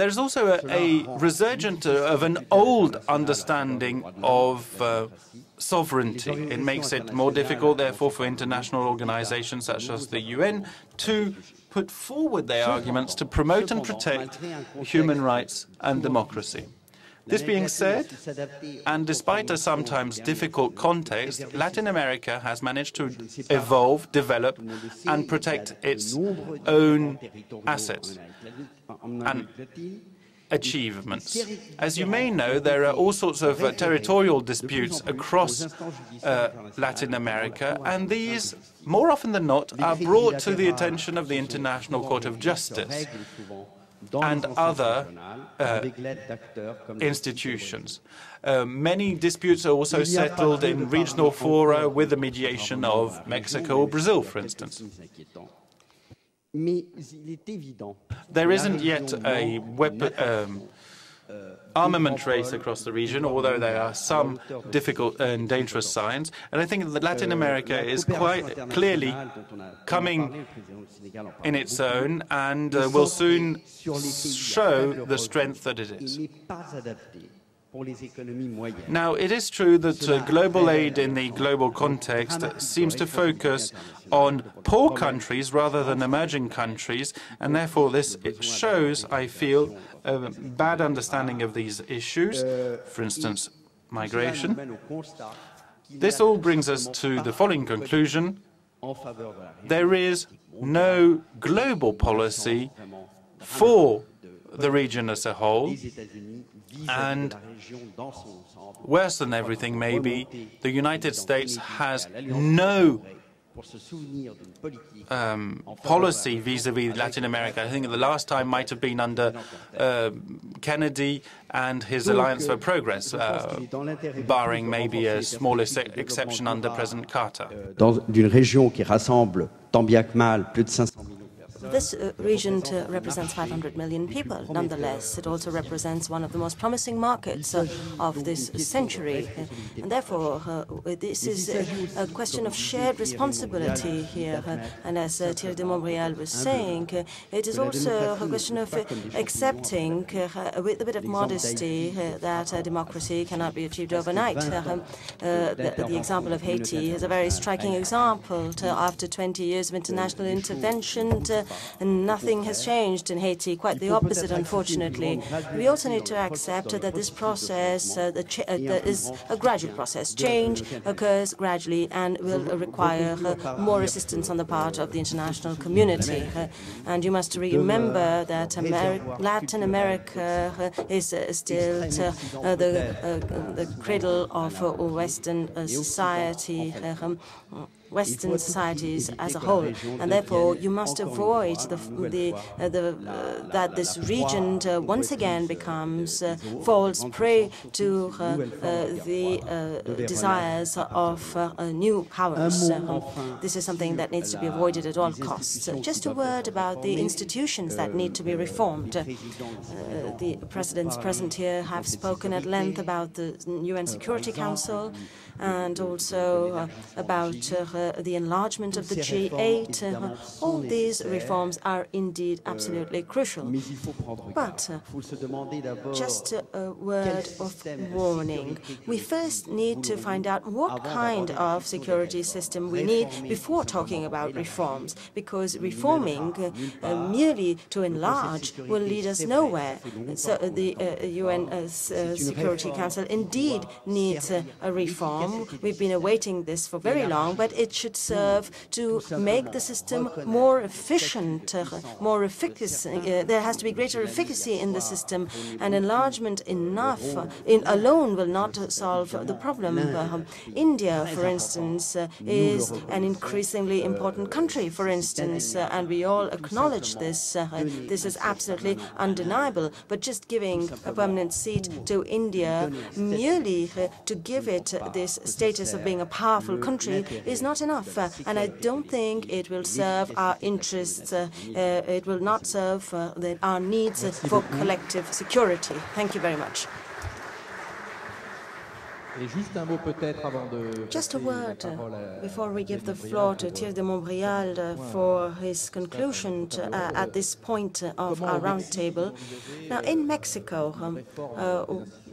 there's also a resurgence of an old understanding of sovereignty. It makes it more difficult, therefore, for international organizations such as the UN to put forward their arguments to promote and protect human rights and democracy. This being said, and despite a sometimes difficult context, Latin America has managed to evolve, develop, and protect its own assets and achievements. As you may know, there are all sorts of territorial disputes across Latin America, and these, more often than not, are brought to the attention of the International Court of Justice and other institutions. Many disputes are also settled in regional fora with the mediation of Mexico or Brazil, for instance. There isn't yet a armament race across the region, although there are some difficult and dangerous signs. And I think that Latin America is quite clearly coming in its own and will soon show the strength that it is. Now, it is true that global aid in the global context seems to focus on poor countries rather than emerging countries, and therefore this shows, I feel, a bad understanding of these issues, for instance, migration. This all brings us to the following conclusion. There is no global policy for the region as a whole, and worse than everything, maybe, the United States has no policy vis-à-vis Latin America. I think the last time might have been under Kennedy and his Alliance for Progress, barring maybe a small exception under President Carter. This region represents 500 million people. Nonetheless, it also represents one of the most promising markets of this century. And therefore, this is a question of shared responsibility here. And as Thierry de Montbrial was saying, it is also a question of accepting, with a bit of modesty, that democracy cannot be achieved overnight. The example of Haiti is a very striking example. After 20 years of international intervention, and nothing has changed in Haiti, quite the opposite, unfortunately. We also need to accept that this process is a gradual process. Change occurs gradually and will require more assistance on the part of the international community. And you must remember that Latin America is still the cradle of Western society, Western societies as a whole, and therefore you must avoid that this region once again falls prey to the desires of new powers. This is something that needs to be avoided at all costs. Just a word about the institutions that need to be reformed. The presidents present here have spoken at length about the UN Security Council and also about the enlargement of the G8. All these reforms are indeed absolutely crucial. But just a word of warning. We first need to find out what kind of security system we need before talking about reforms, because reforming merely to enlarge will lead us nowhere. So the UN Security Council indeed needs a reform. We've been awaiting this for very long, but it should serve to make the system more efficient, more efficacy. There has to be greater efficacy in the system, and enlargement alone will not solve the problem. India, for instance, is an increasingly important country, for instance, and we all acknowledge this. This is absolutely undeniable. But just giving a permanent seat to India merely to give it this status of being a powerful country is not enough, and I don't think it will serve our interests. It will not serve our needs for collective security. Thank you very much. Just a word before we give the floor to Thierry de Montbrial for his conclusion at this point of our roundtable. Now, in Mexico,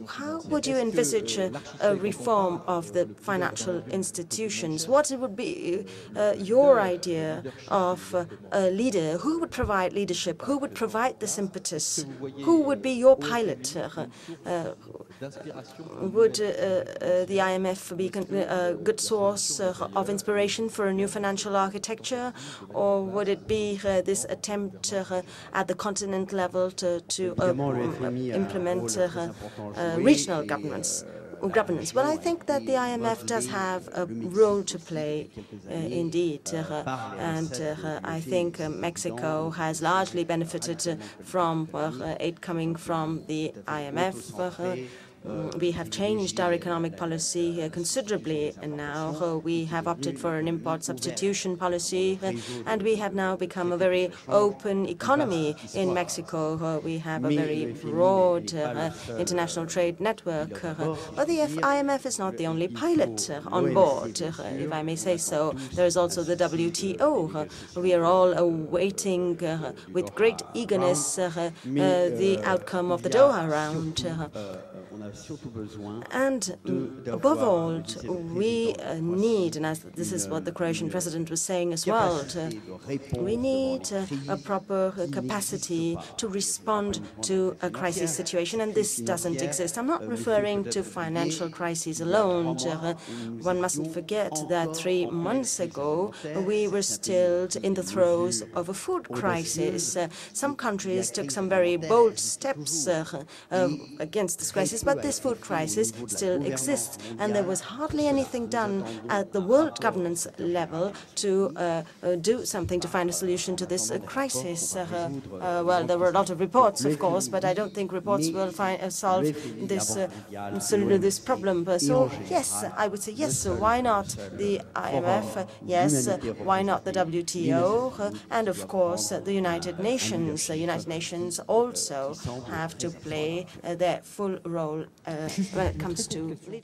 how would you envisage a reform of the financial institutions? What would be your idea of a leader? Who would provide leadership? Who would provide this impetus? Who would be your pilot? Would the IMF be a good source of inspiration for a new financial architecture, or would it be this attempt at the continent level to implement regional governance? Well, I think that the IMF does have a role to play, indeed, and I think Mexico has largely benefited from aid coming from the IMF. We have changed our economic policy considerably, and now we have opted for an import substitution policy, and we have now become a very open economy in Mexico. We have a very broad international trade network. But the IMF is not the only pilot on board, if I may say so. There is also the WTO. We are all awaiting with great eagerness the outcome of the Doha round. And above all, we need, and as this is what the Croatian president was saying as well, we need a proper capacity to respond to a crisis situation, and this doesn't exist. I'm not referring to financial crises alone. One mustn't forget that 3 months ago we were still in the throes of a food crisis. Some countries took some very bold steps against this crisis, but this food crisis still exists, and there was hardly anything done at the world governance level to do something to find a solution to this crisis. Well, there were a lot of reports, of course, but I don't think reports will solve this problem. So, yes, I would say yes. So why not the IMF? Yes, why not the WTO? And of course, the United Nations. The United Nations also have to play their full role when it comes to leadership.